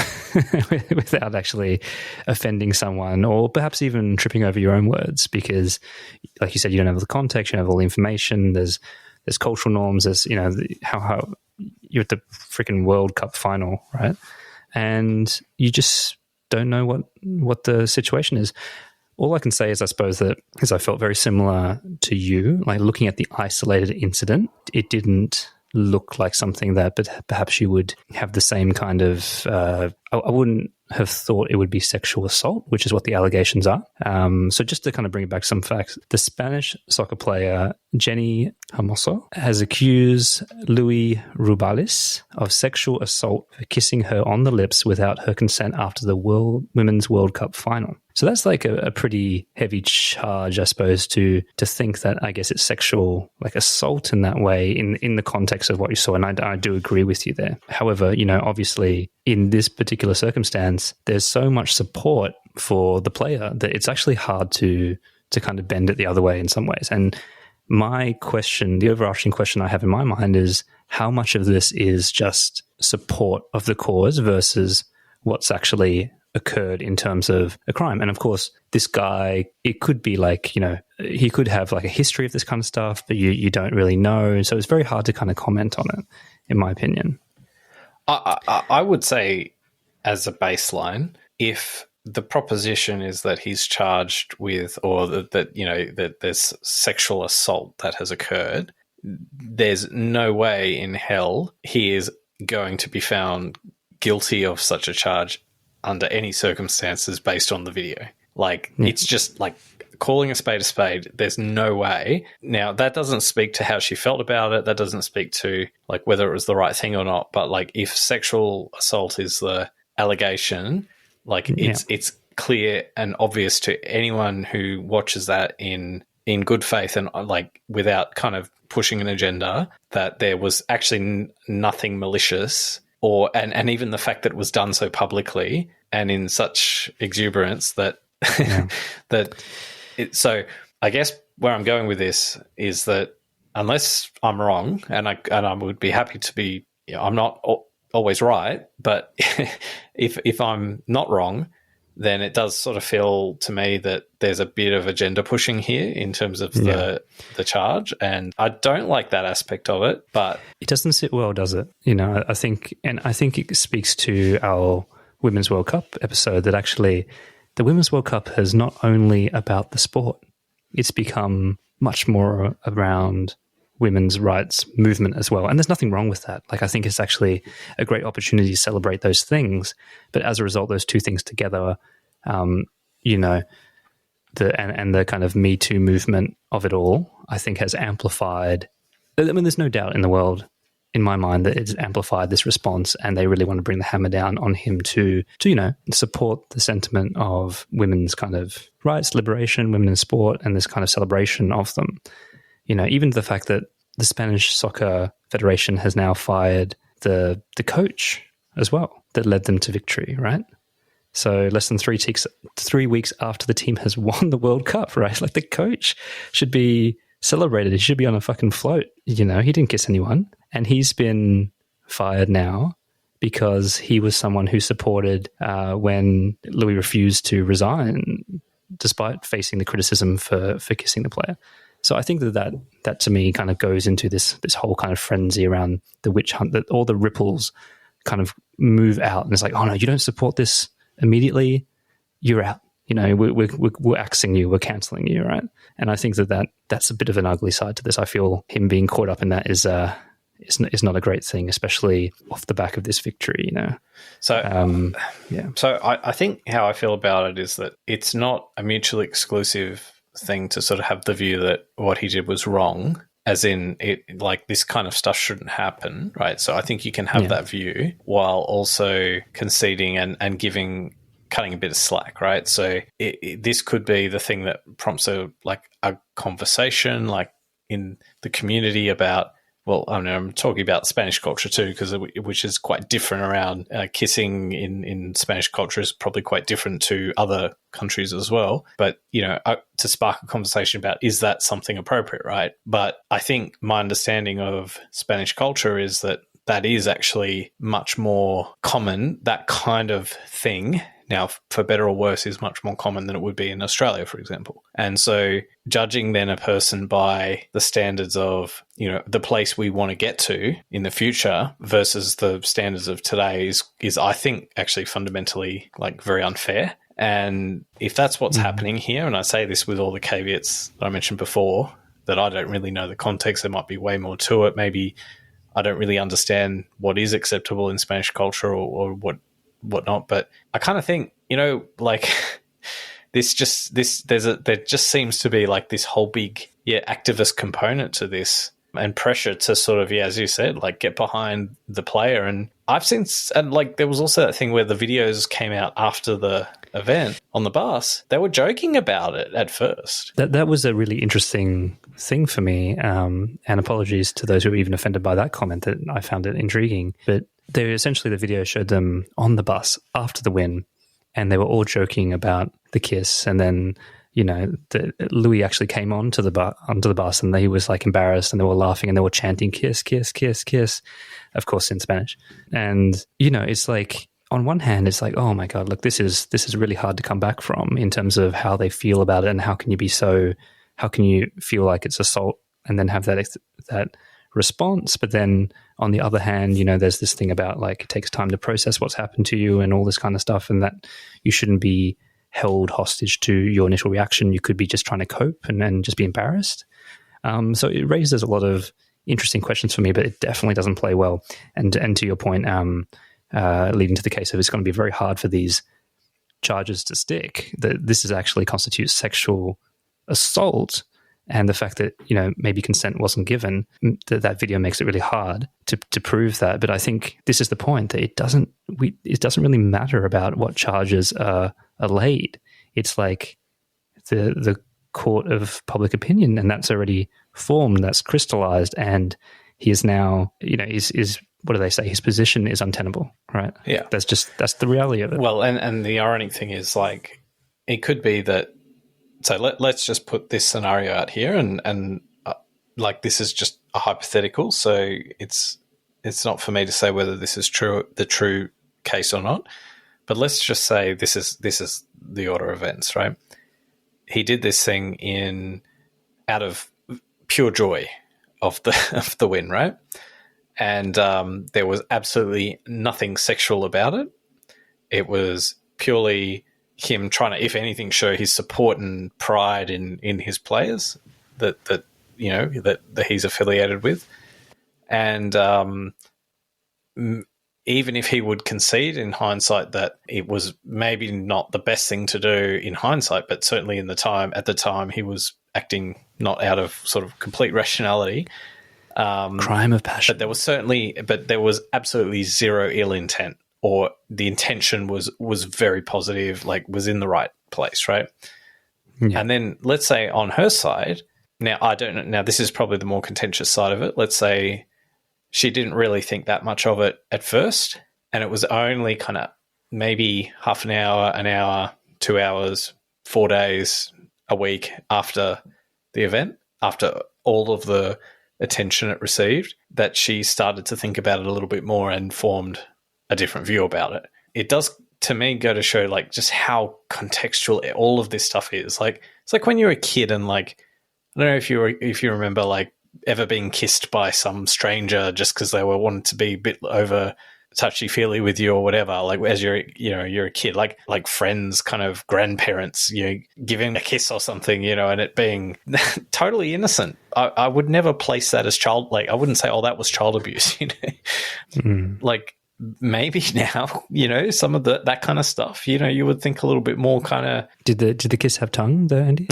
without actually offending someone or perhaps even tripping over your own words because, like you said, you don't have the context, you don't have all the information, there's cultural norms, there's, you know, how you're at the freaking World Cup final, right? And you just don't know what the situation is. All I can say is I suppose that because I felt very similar to you, like looking at the isolated incident, it didn't look like something that perhaps you would have the same kind of I wouldn't have thought it would be sexual assault, which is what the allegations are. So just to kind of bring it back some facts, the Spanish soccer player Jenny Hermoso has accused Luis Rubiales of sexual assault for kissing her on the lips without her consent after the Women's World Cup final. So that's like a pretty heavy charge, I suppose, to think that I guess it's sexual, like assault in that way in the context of what you saw. And I do agree with you there. However, you know, obviously in this particular circumstance, there's so much support for the player that it's actually hard to kind of bend it the other way in some ways. And my question, the overarching question I have in my mind is how much of this is just support of the cause versus what's actually occurred in terms of a crime. And of course, this guy, it could be like, you know, he could have like a history of this kind of stuff, but you don't really know. So it's very hard to kind of comment on it, in my opinion. I would say as a baseline, if the proposition is that he's charged with, or that you know, that there's sexual assault that has occurred, there's no way in hell he is going to be found guilty of such a charge under any circumstances based on the video. Like, it's just like calling a spade. There's no way. Now, that doesn't speak to how she felt about it. That doesn't speak to like whether it was the right thing or not. But like, if sexual assault is the allegation, like it's clear and obvious to anyone who watches that in good faith and like without kind of pushing an agenda that there was actually nothing malicious. And even the fact that it was done so publicly and in such exuberance that so I guess where I'm going with this is that unless I'm wrong, and I would be happy to be, you know, I'm not always right, but if I'm not wrong, then it does sort of feel to me that there's a bit of agenda pushing here in terms of the charge, and I don't like that aspect of it. But it doesn't sit well, does it? You know, I think it speaks to our Women's World Cup episode that actually the Women's World Cup is not only about the sport; it's become much more around women's rights movement as well. And there's nothing wrong with that. Like, I think it's actually a great opportunity to celebrate those things. But as a result, those two things together, you know, and the kind of Me Too movement of it all, I think has amplified. I mean, there's no doubt in the world, in my mind, that it's amplified this response, and they really want to bring the hammer down on him to support the sentiment of women's kind of rights, liberation, women in sport, and this kind of celebration of them. Even the fact that the Spanish Soccer Federation has now fired the coach as well that led them to victory, right? So less than 3 weeks after the team has won the World Cup, right? Like, the coach should be celebrated. He should be on a fucking float. He didn't kiss anyone. And he's been fired now because he was someone who supported when Louis refused to resign despite facing the criticism for kissing the player. So I think that to me kind of goes into this whole kind of frenzy around the witch hunt, that all the ripples kind of move out. And it's like, oh no, you don't support this immediately, you're out. We're axing you, we're cancelling you, right? And I think that's a bit of an ugly side to this. I feel him being caught up in that is not a great thing, especially off the back of this victory. So yeah. So I think how I feel about it is that it's not a mutually exclusive thing to sort of have the view that what he did was wrong, as in it, like, this kind of stuff shouldn't happen, right? So I think you can have that view while also conceding and cutting a bit of slack, right? So this could be the thing that prompts a conversation, like, in the community about, well, I mean, I'm talking about Spanish culture too, which is quite different around kissing in Spanish culture is probably quite different to other countries as well. But, to spark a conversation about, is that something appropriate, right? But I think my understanding of Spanish culture is that is actually much more common, that kind of thing. Now, for better or worse, is much more common than it would be in Australia, for example. And so judging then a person by the standards of, the place we want to get to in the future versus the standards of today is I think, actually fundamentally, like, very unfair. And if that's what's happening here, and I say this with all the caveats that I mentioned before, that I don't really know the context, there might be way more to it. Maybe I don't really understand what is acceptable in Spanish culture or whatnot, but I kind of think, like, there just seems to be like this whole big activist component to this, and pressure to sort of, as you said, like, get behind the player. And I've seen, and like, there was also that thing where the videos came out after the event on the bus. They were joking about it at first. That was a really interesting thing for me, and apologies to those who were even offended by that comment. That I found it intriguing, but essentially the video showed them on the bus after the win, and they were all joking about the kiss. And then, Louis actually came onto the bus, and he was like embarrassed, and they were laughing, and they were chanting "kiss, kiss, kiss, kiss," of course in Spanish. And it's like, on one hand, it's like, oh my god, look, this is really hard to come back from in terms of how they feel about it, and how can you feel like it's assault and then have that response. But then on the other hand, there's this thing about, like, it takes time to process what's happened to you and all this kind of stuff, and that you shouldn't be held hostage to your initial reaction. You could be just trying to cope and just be embarrassed. So it raises a lot of interesting questions for me, but it definitely doesn't play well. And to your point, leading to the case of, it's going to be very hard for these charges to stick, that this actually constitutes sexual assault. And the fact that, maybe consent wasn't given, that video makes it really hard to prove that. But I think this is the point, that it doesn't really matter about what charges are laid. It's like the court of public opinion, and that's already formed, that's crystallized, and he is now, is what do they say? His position is untenable, right? Yeah. That's the reality of it. Well, and the ironic thing is, like, it could be that, so let's just put this scenario out here, and like, this is just a hypothetical, so it's not for me to say whether this is the true case or not. But let's just say this is the order of events, right? He did this thing out of pure joy of the win, right? And there was absolutely nothing sexual about it. It was purely him trying to, if anything, show his support and pride in his players that he's affiliated with. And even if he would concede in hindsight that it was maybe not the best thing to do in hindsight, but certainly at the time he was acting not out of sort of complete rationality. Crime of passion. But there was absolutely zero ill intent, or the intention was very positive, like was in the right place, right? Yeah. And then let's say on her side, now this is probably the more contentious side of it. Let's say she didn't really think that much of it at first, and it was only kind of maybe half an hour, 2 hours, 4 days, a week after the event, after all of the attention it received, that she started to think about it a little bit more and formed a different view about it. It does, to me, go to show like just how contextual all of this stuff is. Like, it's like when you're a kid and like, I don't know if you remember like ever being kissed by some stranger just because they were wanting to be a bit over touchy-feely with you or whatever, like as you're a kid, like friends, kind of grandparents, giving a kiss or something, and it being totally innocent. I would never place that as I wouldn't say, that was child abuse, Like maybe now, some of that kind of stuff, you would think a little bit more kind of. Did the kiss have tongue though, Andy?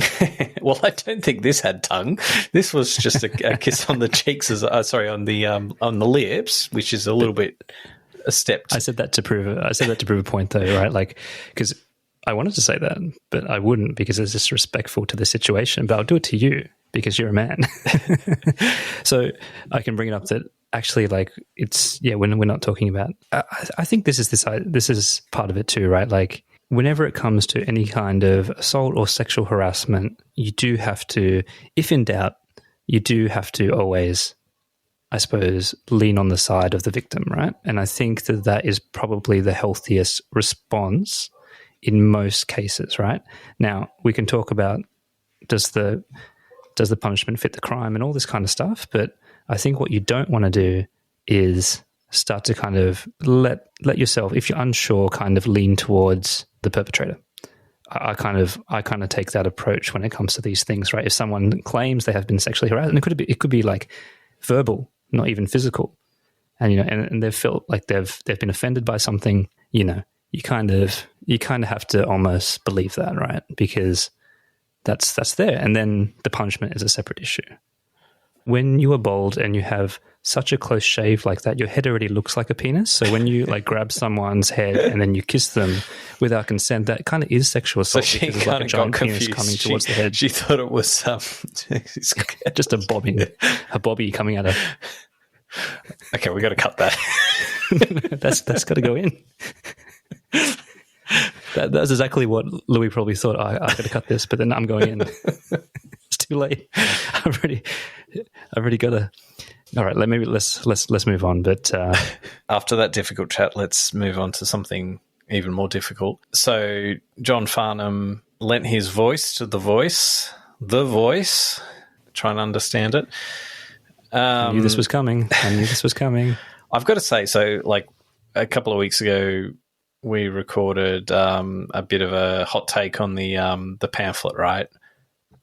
Well, I don't think this had tongue. This was just a kiss on the cheeks, on the lips, which is a little bit a step. I said that to prove a point though, right? Like, because I wanted to say that, but I wouldn't because it's disrespectful to the situation. But I'll do it to you because you're a man. So I can bring it up that actually, like, it's when we're not talking about. I think this is part of it too, right? Like, whenever it comes to any kind of assault or sexual harassment, you do have to, if in doubt, you do have to always, I suppose, lean on the side of the victim, right? And I think that is probably the healthiest response in most cases, right? Now, we can talk about does the punishment fit the crime and all this kind of stuff, but I think what you don't want to do is start to kind of let yourself, if you're unsure, kind of lean towards the perpetrator. I kind of take that approach when it comes to these things, right? If someone claims they have been sexually harassed, and it could be like verbal, not even physical, and and they've felt like they've been offended by something, you kind of have to almost believe that, right? Because that's there, and then the punishment is a separate issue. When you are bald and you have such a close shave like that, your head already looks like a penis. So when you like grab someone's head and then you kiss them without consent, that kind of is sexual assault. So she because kind like of a giant got confused. Penis coming towards the head. She thought it was just a bobby coming out of. Okay, we got to cut that. that's got to go in. That's exactly what Louis probably thought. I got to cut this, but then I'm going in. It's too late. I've already got to. All right, let's move on. But after that difficult chat, let's move on to something even more difficult. So John Farnham lent his voice to the voice, try and understand it. I knew this was coming. I've got to say, so like a couple of weeks ago, we recorded a bit of a hot take on the pamphlet, right?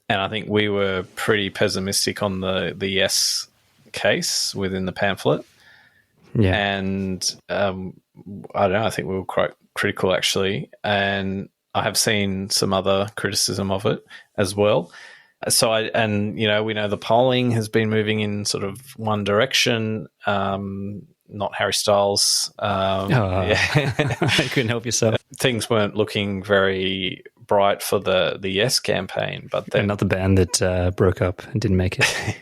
And I think we were pretty pessimistic on the yes case within the pamphlet. Yeah. And I don't know, I think we were quite critical actually. And I have seen some other criticism of it as well. So we know the polling has been moving in sort of one direction. Not Harry Styles. I couldn't help yourself. Things weren't looking very bright for the Yes campaign, but then another band that broke up and didn't make it.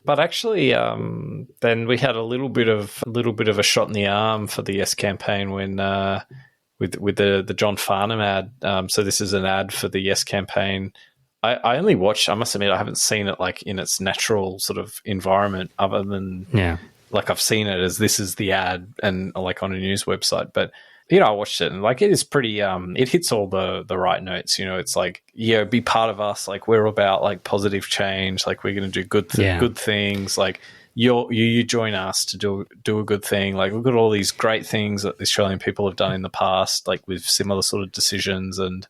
But actually, then we had a little bit of a shot in the arm for the Yes campaign when with the John Farnham ad. So this is an ad for the Yes campaign. I only watched. I must admit, I haven't seen it like in its natural sort of environment, other than like I've seen it as this is the ad and like on a news website. But I watched it and like it is pretty. It hits all the right notes. It's like be part of us. Like we're about like positive change. Like we're going to do good things. Like you join us to do a good thing. Like look at all these great things that the Australian people have done in the past, like with similar sort of decisions and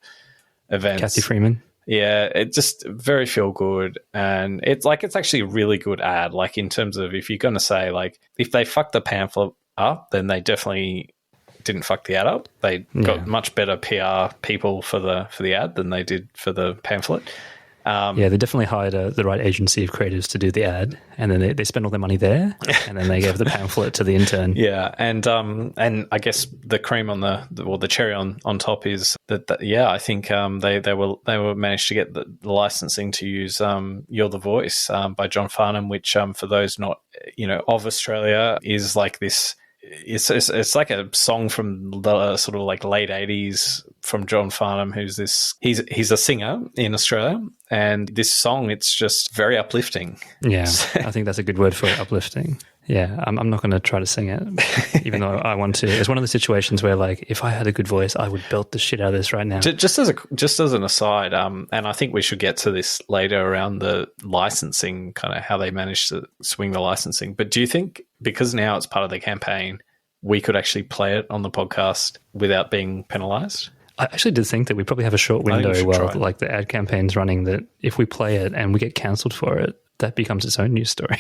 events. Kathy Freeman. Yeah, it just very feel good, and it's actually a really good ad. Like in terms of if you're going to say like if they fuck the pamphlet up, then they definitely didn't fuck the ad up. They got much better PR people for the ad than they did for the pamphlet. They definitely hired the right agency of creatives to do the ad, and then they spent all their money there, and then they gave the pamphlet to the intern. Yeah, and I guess the cream on the cherry on top is that I think they were managed to get the licensing to use "You're the Voice" by John Farnham, which for those not of Australia is like this. It's like a song from the sort of like late 80s from John Farnham, who's he's a singer in Australia, and this song, it's just very uplifting. Yeah, I think that's a good word for it, uplifting. Yeah, I'm not going to try to sing it, even though I want to. It's one of the situations where, like, if I had a good voice, I would belt the shit out of this right now. Just as an aside, and I think we should get to this later around the licensing, kind of how they managed to swing the licensing. But do you think, because now it's part of their campaign, we could actually play it on the podcast without being penalised? I actually did think that we probably have a short window while like the ad campaign's running, that if we play it and we get cancelled for it, that becomes its own news story.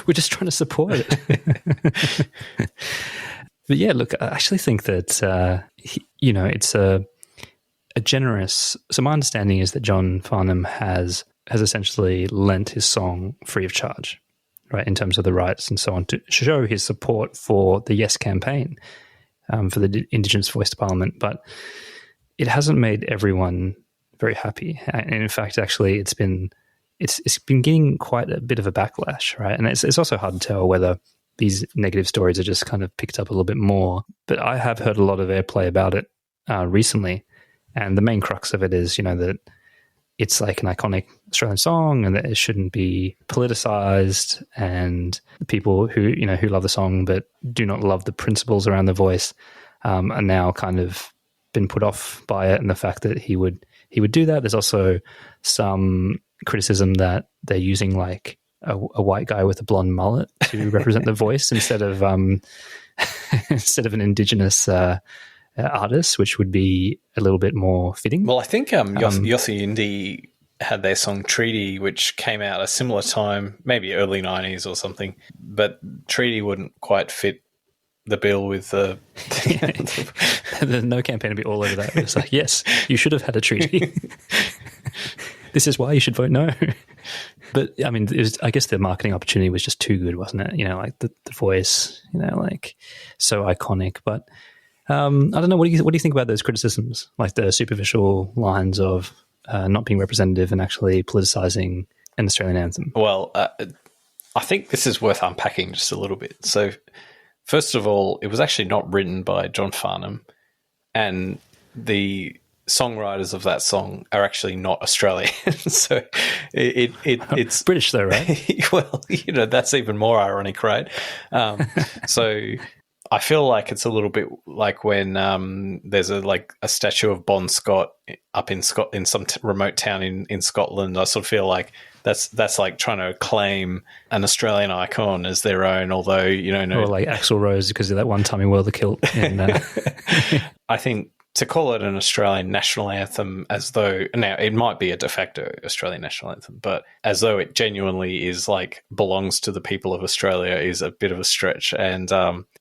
We're just trying to support it. But yeah, look, I actually think that, it's a generous... So my understanding is that John Farnham has essentially lent his song free of charge, right, in terms of the rights and so on, to show his support for the Yes campaign, for the Indigenous voice to Parliament. But it hasn't made everyone very happy. And in fact, actually, it's been getting quite a bit of a backlash, right? And it's also hard to tell whether these negative stories are just kind of picked up a little bit more. But I have heard a lot of airplay about it recently. And the main crux of it is, that it's like an iconic Australian song and that it shouldn't be politicized. And the people who love the song but do not love the principles around the voice are now kind of been put off by it and the fact that he would do that. There's also some criticism that they're using like a white guy with a blonde mullet to represent the voice instead of an Indigenous artist, which would be a little bit more fitting. Well, I think Yossi Indi had their song Treaty, which came out a similar time, maybe early 90s or something, but Treaty wouldn't quite fit the bill with the... There's no campaign to be all over that. It's like, yes, you should have had a treaty. This is why you should vote no. But, I mean, I guess the marketing opportunity was just too good, wasn't it? Like the voice, like so iconic. But I don't know, what do you think about those criticisms? Like the superficial lines of not being representative and actually politicizing an Australian anthem? Well, I think this is worth unpacking just a little bit. So, first of all, it was actually not written by John Farnham, and the songwriters of that song are actually not Australian. So it's British though, right? Well, that's even more ironic, right? So I feel like it's a little bit like when there's a statue of Bon Scott up in some remote town in Scotland. I sort of feel like that's like trying to claim an Australian icon as their own, although or like Axl Rose because of that one time he wore the kilt. I think to call it an Australian national anthem, as though now it might be a de facto Australian national anthem, but as though it genuinely is like belongs to the people of Australia, is a bit of a stretch. And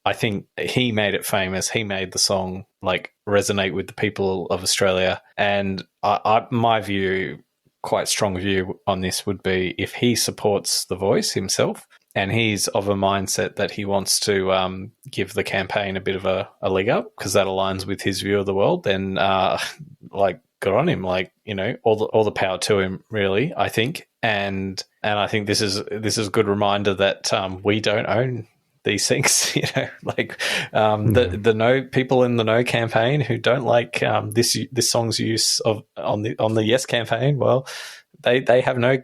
I think he made it famous. He made the song like resonate with the people of Australia. And my view, quite strong view on this, would be if he supports the voice himself and he's of a mindset that he wants to give the campaign a bit of a leg up because that aligns with his view of the world, then good on him. All the power to him, really, I think. And I think this is a good reminder that we don't own these things, the No people in the No campaign who don't like this song's use on the Yes campaign. Well, they have no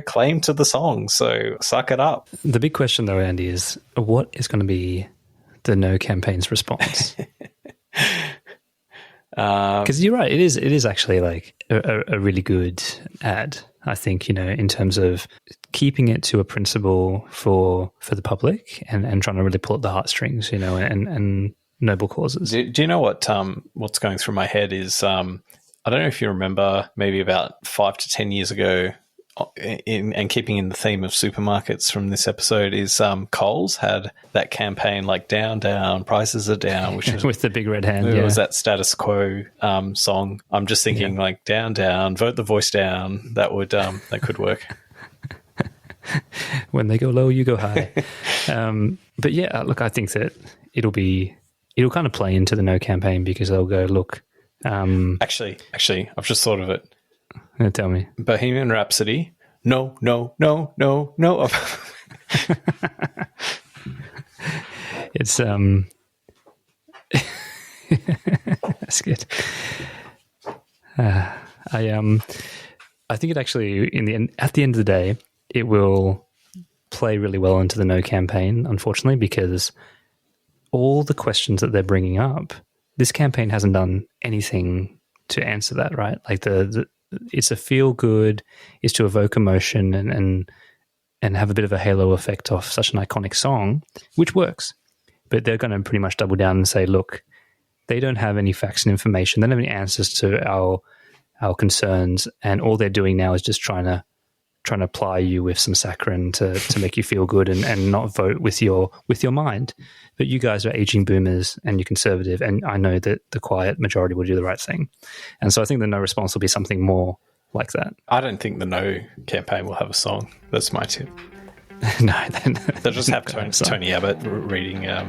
claim to the song, so suck it up. The big question though, Andy, is what is going to be the No campaign's response? Because you're right, it is actually like a really good ad. I think, in terms of keeping it to a principle for the public and trying to really pull at the heartstrings, and noble causes. Do you know what's going through my head is I don't know if you remember, maybe about 5 to 10 years ago, and keeping in the theme of supermarkets from this episode, is Coles had that campaign like down, down, prices are down, which was with the big red hand. it was that status quo song. I'm just thinking like down, down, vote the voice down. That would that could work. When they go low, you go high. But yeah, look, I think that it'll kind of play into the No campaign, because they'll go, look. Actually, I've just thought of it. Tell me. Bohemian Rhapsody. No. It's that's good. I think it actually, at the end of the day, it will play really well into the No campaign, unfortunately, because all the questions that they're bringing up, this campaign hasn't done anything to answer that, right? Like it's a feel good, it's to evoke emotion and have a bit of a halo effect off such an iconic song, which works. But they're going to pretty much double down and say, look, they don't have any facts and information. They don't have any answers to our concerns, and all they're doing now is just trying to ply you with some saccharin to make you feel good and not vote with your mind. But you guys are aging boomers and you're conservative, and I know that the quiet majority will do the right thing. And so I think the No response will be something more like that. I don't think the No campaign will have a song. That's my tip. No, they'll just have Tony Abbott reading. No.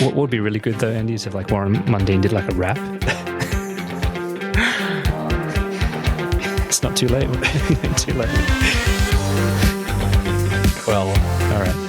What would be really good though, Andy, is if like Warren Mundine did like a rap. It's not too late. Too late. Well, all right.